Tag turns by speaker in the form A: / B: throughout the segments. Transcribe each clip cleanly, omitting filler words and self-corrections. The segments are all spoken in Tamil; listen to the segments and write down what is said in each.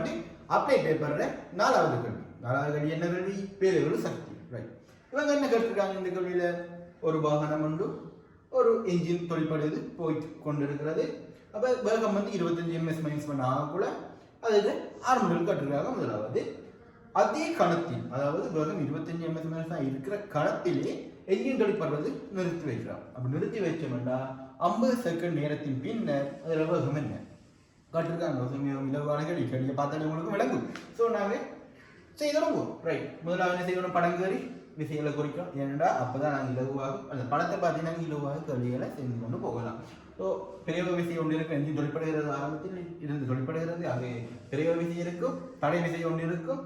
A: வந்து அப்ளை பேப்பரில் 4வது கேள்வி என்ன கேள்வி? பேரொரு சக்தி. ரைட், இவங்க என்ன கேட்டிருக்காங்க இந்த கேள்வியில்? ஒரு வாகனம் உண்டு, ஒரு என்ஜின் தொழிற்படுது போயிட்டு கொண்டிருக்கிறது. அப்போ வேகம் வந்து 25 ms மைனஸ் பண்ண ஆகக்கூட அதுக்கு 6 முதல் கேட்டிருக்காங்க. முதலாவது அதே கணத்தில், அதாவது வேகம் 25 ms மைனஸ் தான் இருக்கிற கணத்திலே என்ஜின் தொழிற்படுறது நிறுத்தி வைக்கிறோம். அப்படி நிறுத்தி வச்சோம்னா 50 செகண்ட் நேரத்தின் பின்னர் அதில் வேகம் என்ன கேட்டிருக்காங்க. இலவான கேள்வி பார்த்தாலே உங்களுக்கு விளங்கும். ஸோ நாங்கள் செய்ய தொடங்குவோம். ரைட், முதலாவது என்ன செய்யணும்? படங்கறி விஷயங்களை குறிக்கும். ஏன்னா அப்போதான் நாங்கள் இலகுவாக அந்த படத்தை பார்த்தீங்கன்னா இலகுவாக கேள்விகளை செஞ்சு கொண்டு போகலாம். ஸோ பெரிய விஷயம் ஒன்று இருக்கும், எஞ்சின் தொழிற்படுகிறது, ஆரம்பத்தில் இருந்து தொழிற்படுகிறது. அது பெரிய விஷயம் இருக்கும், தடை விஷயம் ஒன்று இருக்கும்.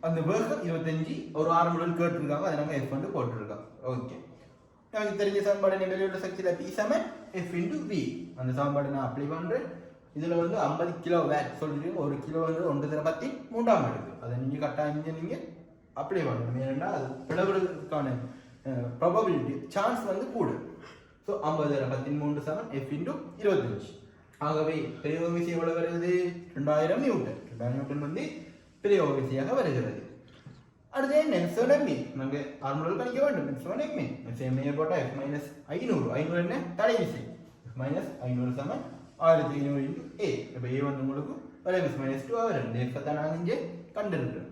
A: அந்த வேகம் 25 ஒரு 6 முதல் கேட்டிருக்காங்க. அதை நாங்கள் F வந்து போட்டிருக்கோம். ஓகே, எனக்கு தெரிஞ்ச சமன்பாடு நிலையுள்ள சக்தியில் P சமன் F × V. அந்த சமன்பாடு நான் அப்ளை பண்ணுறேன். இதில் வந்து 50 கிலோ வேட் சொல்லிட்டு 1 கிலோ வந்து 1/10 அடுக்கு. அதை நீங்கள் கட்டாயம் நீங்கள் அப்ளை பண்ணணும். ஏன்னா அது பிளவுறதுக்கான ப்ராபபிலிட்டி சான்ஸ் வந்து கூடும். ஸோ 50/13 சமன் F × 25. ஆகவே பெரிய விசை எவ்வளவு வருகிறது? 2000 நியூட்டன். 2000 நியூட்டன் வந்து பெரிய விசையாக வருகிறது. அடுத்து என்ன? ME நாங்கள் ஆர்முடல் கணிக்க வேண்டும். ME போட்டால் F - 500. 500 என்ன? தடை விசை. -500 சமன் 1500 × A. இப்போ A வந்து உங்களுக்கு -2 ஆகும். இந்த F தான் நாங்கள் இங்கே கண்டிருக்கிறோம்.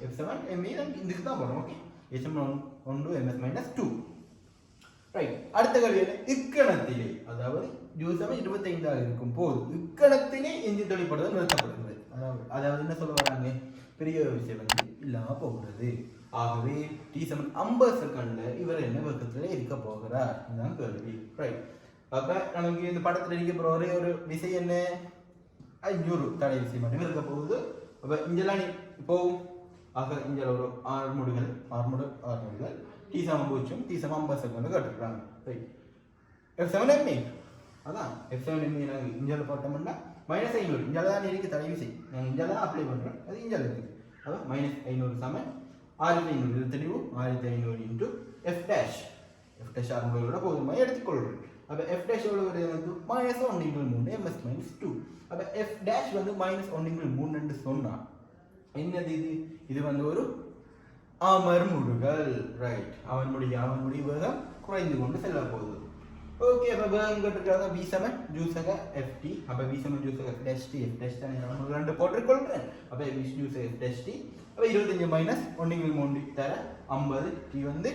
A: F7 ME இதுக்கு தான் போகிறோம். Okay, H1 MS - 2. ரைட், அடுத்த கேள்வி என்ன? இக்கணத்திலே, அதாவது ஜூசம் 25 இருக்கும் போது இக்கணத்திலே எஞ்சின் தொழிற்படுதல் நிறுத்தப்படுகிறது. அதாவது என்ன சொல்ல வராங்க? பெரிய விஷயம் வந்து இல்லாமல் போகிறது. ஆகவே T7 50 செகண்ட்ல இவர் என்ன பக்கத்தில் இருக்க போகிறார்? இதுதான் கேள்வி. ரைட், அப்போ நமக்கு இந்த படத்தில் இருக்க போகிற ஒரே ஒரு விசை என்ன? 500 தடை விசை மட்டும் இருக்க போகுது. அப்போ இங்கெல்லாம் நீ போகும். ஆக இங்கே ஒரு 6 முடிகள் T7 பூஜ்ஜியம் T7 50 செகண்ட் கேட்டுருக்காங்க. ரைட், F7 ME அதான் F7 ME நாங்கள் இஞ்சால போட்டோம்னா -500 இஞ்சால தான் இருக்கு தடை விசை. நாங்கள் இஞ்சால தான் அப்ளை பண்ணுறோம். அது இஞ்சால இருக்குது. அப்போ -500 சமன் 1500. இது தெளிவு 1500 × F டேஷ். F டேஷ் 600 போதுமா எடுத்துக்கொள்கிறோம். அப்போ F டேஷ் எவ்வளோ வருது? -1 × 3 MS - 2. அப்போ F டேஷ் வந்து -1 × 3 என்று சொன்னால் என்னது இது? இது வந்து ஒரு அமர்முடுகள். ரைட், அவன்முடி வேகம் குறைந்து கொண்டு செல்ல போகுது. ஓகே, அப்போ வேகம் கேட்டிருக்காங்க V சமன் ஜூசக FT. அப்போ V சமன் ஜூசக F dash T. F dash தான் நான் 2 போட்டுக்கொள்கிறேன். அப்போ V ஜூசக F டேஷ் T. அப்போ 25 - 1 × 3 தர 50. T வந்து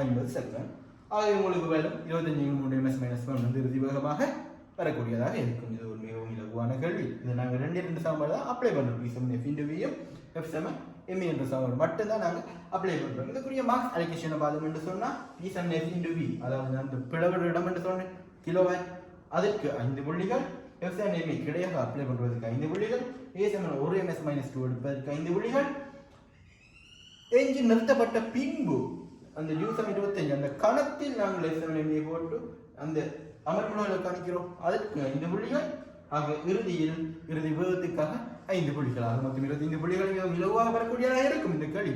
A: 50 செகண்ட். ஆகவே உங்களுக்கு வேணும் 25 × 3 MS - 1 வந்து இறுதி வேகமாக வரக்கூடியதாக இருக்கும். இது ஒரு மிகவும் இலகுவான கேள்வி. இது நாங்கள் 2 சமன்பாடு தான் அப்ளை பண்ணுறோம். V சமன் F × V யும் F7 ME என்ற சமன்பாடு மட்டும்தான் நாங்கள் அப்ளை பண்ணுறோம். இதுக்குரிய மார்க்ஸ் அலோகேஷனை பார்த்தோம் என்று சொன்னால் P சமன் F × V, அதாவது அந்த பிளவுற இடம் என்று சொன்னேன் கிலோவேட், அதற்கு 5 புள்ளிகள். F7 ME கிடையாக அப்ளை பண்ணுவதற்கு 5 புள்ளிகள். A சமன் 1 MS - 2 எடுப்பதற்கு 5 புள்ளிகள். எஞ்சின் நிறுத்தப்பட்ட பின்பு அந்த ஜூசம் 25 அந்த கணத்தில் நாங்கள் F7 ME போட்டு அந்த அமர்முடுகளை கணிக்கிறோம். அதற்கு 5 புள்ளிகள். ஆக இறுதி வேகத்துக்காக 5 புள்ளிகள். ஆக மொத்தம் 25 புள்ளிகள் இலகுவாக வரக்கூடியதாக இருக்கும் இந்த கேள்வி.